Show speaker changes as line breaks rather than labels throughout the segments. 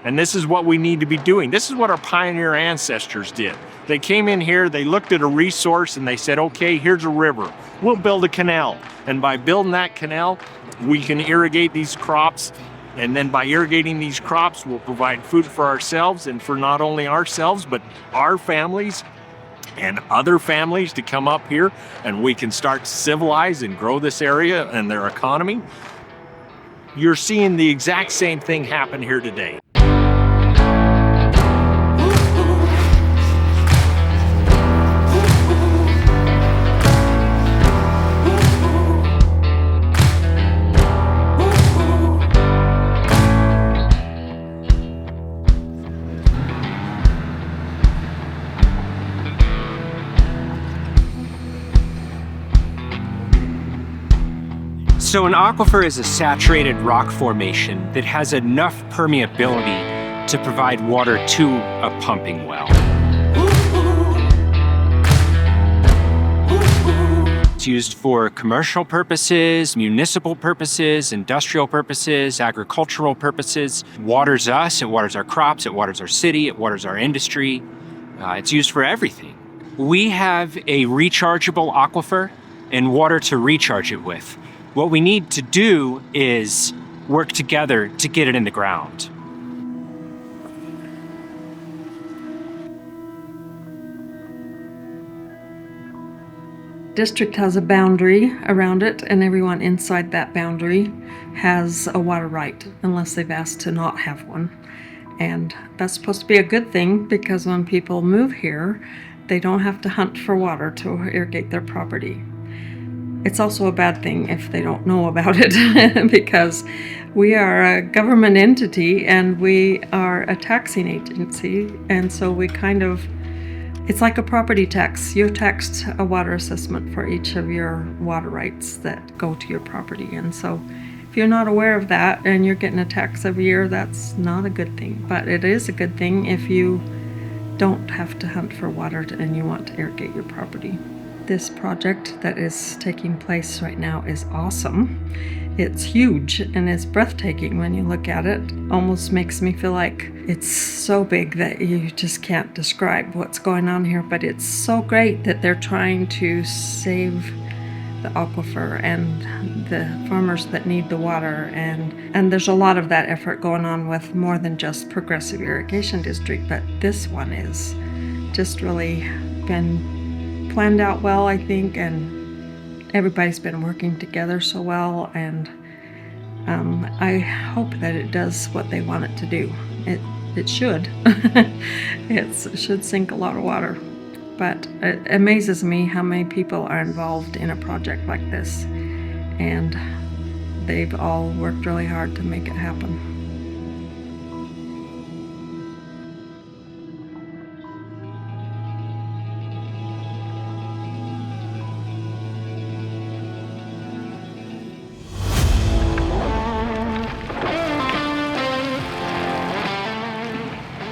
And this is what we need to be doing. This is what our pioneer ancestors did. They came in here, they looked at a resource, and they said, okay, here's a river. We'll build a canal. And by building that canal, we can irrigate these crops. And then by irrigating these crops, we'll provide food for ourselves, and for not only ourselves, but our families and other families to come up here, and we can start to civilize and grow this area and their economy. You're seeing the exact same thing happen here today.
So an aquifer is a saturated rock formation that has enough permeability to provide water to a pumping well. It's used for commercial purposes, municipal purposes, industrial purposes, agricultural purposes. It waters us, it waters our crops, it waters our city, it waters our industry. It's used for everything. We have a rechargeable aquifer and water to recharge it with. What we need to do is work together to get it in the ground.
District has a boundary around it, and everyone inside that boundary has a water right, unless they've asked to not have one. And that's supposed to be a good thing, because when people move here, they don't have to hunt for water to irrigate their property. It's also a bad thing if they don't know about it because we are a government entity and we are a taxing agency, and so we it's like a property tax. You're taxed a water assessment for each of your water rights that go to your property, and so if you're not aware of that and you're getting a tax every year, that's not a good thing. But it is a good thing if you don't have to hunt for water and you want to irrigate your property. This project that is taking place right now is awesome. It's huge and it's breathtaking when you look at it. Almost makes me feel like it's so big that you just can't describe what's going on here, but it's so great that they're trying to save the aquifer and the farmers that need the water, and there's a lot of that effort going on with more than just Progressive Irrigation District, but this one is just really been planned out well, I think, and everybody's been working together so well, and I hope that it does what they want it to do. It should. It should sink a lot of water, but it amazes me how many people are involved in a project like this, and they've all worked really hard to make it happen.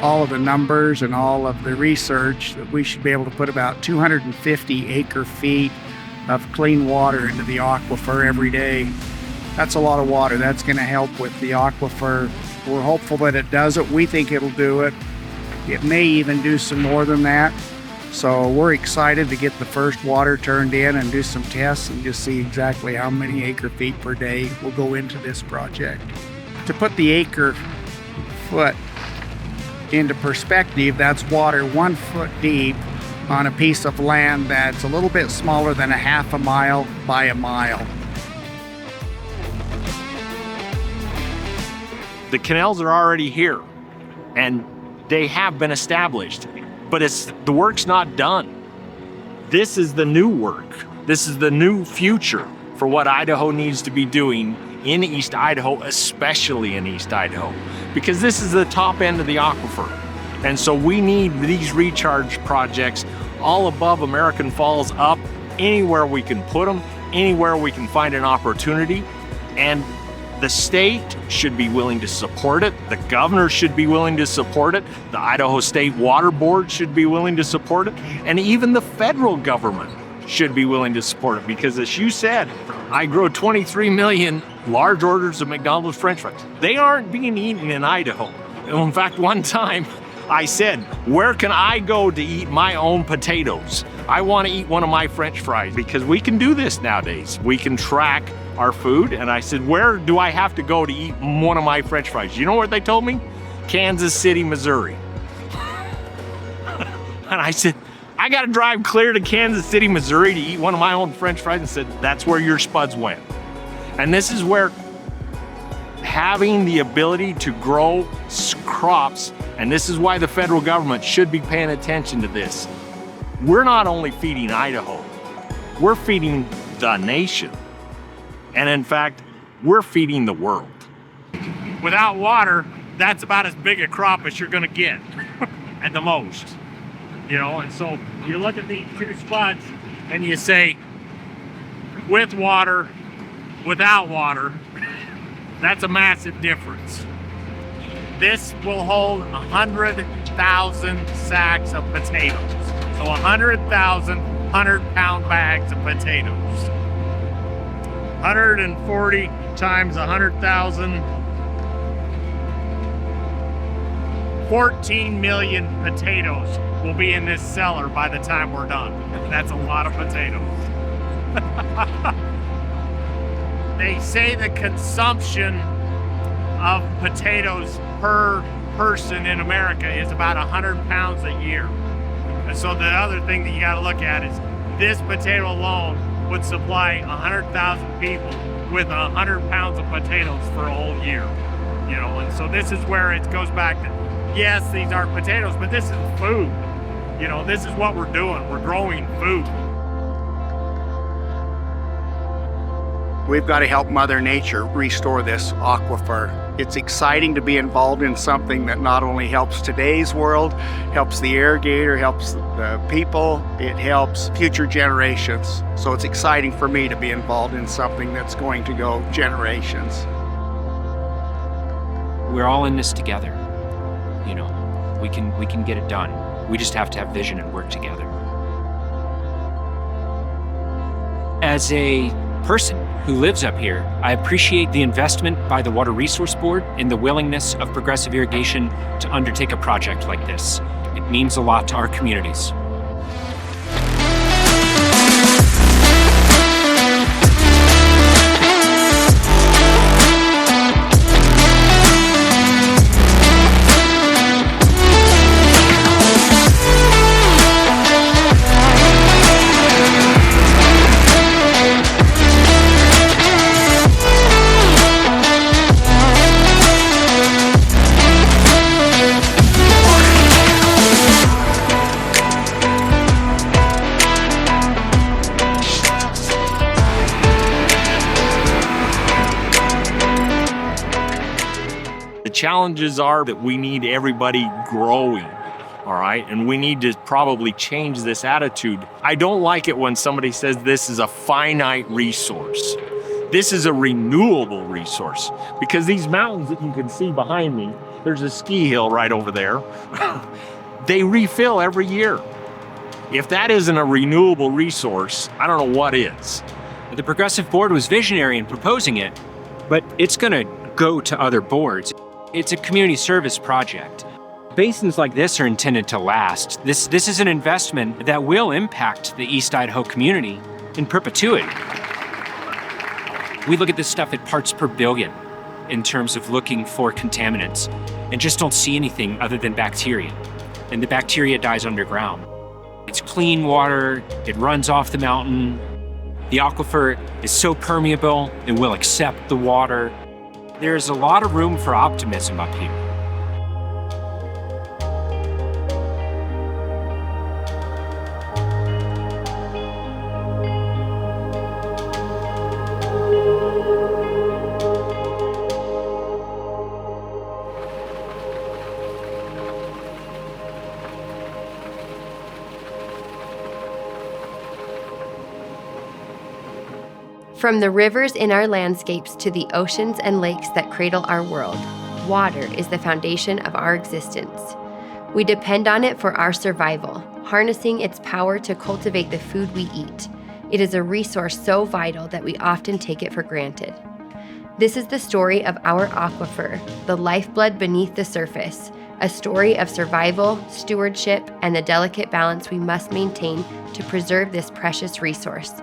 All of the numbers and all of the research that we should be able to put about 250 acre feet of clean water into the aquifer every day. That's a lot of water. That's going to help with the aquifer. We're hopeful that it does it. We think it'll do it. It may even do some more than that. So we're excited to get the first water turned in and do some tests and just see exactly how many acre feet per day will go into this project. To put the acre foot into perspective, that's water 1 foot deep on a piece of land that's a little bit smaller than a half a mile by a mile.
The canals are already here and they have been established, but the work's not done. This is the new work. This is the new future for what Idaho needs to be doing in East Idaho, especially in East Idaho, because this is the top end of the aquifer. And so we need these recharge projects all above American Falls, up anywhere we can put them, anywhere we can find an opportunity. And the state should be willing to support it. The governor should be willing to support it. The Idaho State Water Board should be willing to support it. And even the federal government should be willing to support it, because as you said, I grow 23 million large orders of McDonald's French fries. They aren't being eaten in Idaho. In fact, one time I said, where can I go to eat my own potatoes? I want to eat one of my French fries, because we can do this nowadays. We can track our food. And I said, where do I have to go to eat one of my French fries? You know what they told me? Kansas City, Missouri. And I said, I got to drive clear to Kansas City, Missouri to eat one of my own French fries. And said, that's where your spuds went. And this is where having the ability to grow crops, and this is why the federal government should be paying attention to this. We're not only feeding Idaho, we're feeding the nation. And in fact, we're feeding the world. Without water, that's about as big a crop as you're gonna get at the most. You know, and so you look at these two spuds and you say, with water, without water, that's a massive difference. This will hold 100,000 sacks of potatoes. So 100,000 100-pound bags of potatoes. 140 times 100,000, 14 million potatoes will be in this cellar by the time we're done. That's a lot of potatoes. They say the consumption of potatoes per person in America is about 100 pounds a year. And so the other thing that you got to look at is this potato alone would supply 100,000 people with 100 pounds of potatoes for a whole year. You know, and so this is where it goes back to, yes, these are potatoes, but this is food. You know, this is what we're doing. We're growing food.
We've got to help Mother Nature restore this aquifer. It's exciting to be involved in something that not only helps today's world, helps the irrigator, helps the people, it helps future generations. So it's exciting for me to be involved in something that's going to go generations.
We're all in this together. You know, we can get it done. We just have to have vision and work together. As a person who lives up here, I appreciate the investment by the Water Resource Board and the willingness of Progressive Irrigation to undertake a project like this. It means a lot to our communities.
Challenges are that we need everybody growing, all right? And we need to probably change this attitude. I don't like it when somebody says this is a finite resource. This is a renewable resource, because these mountains that you can see behind me, there's a ski hill right over there. They refill every year. If that isn't a renewable resource, I don't know what is.
The Progressive Board was visionary in proposing it, but it's going to go to other boards. It's a community service project. Basins like this are intended to last. This is an investment that will impact the East Idaho community in perpetuity. We look at this stuff at parts per billion in terms of looking for contaminants and just don't see anything other than bacteria. And the bacteria dies underground. It's clean water, it runs off the mountain. The aquifer is so permeable, it will accept the water. There's a lot of room for optimism up here.
From the rivers in our landscapes to the oceans and lakes that cradle our world, water is the foundation of our existence. We depend on it for our survival, harnessing its power to cultivate the food we eat. It is a resource so vital that we often take it for granted. This is the story of our aquifer, the lifeblood beneath the surface, a story of survival, stewardship, and the delicate balance we must maintain to preserve this precious resource.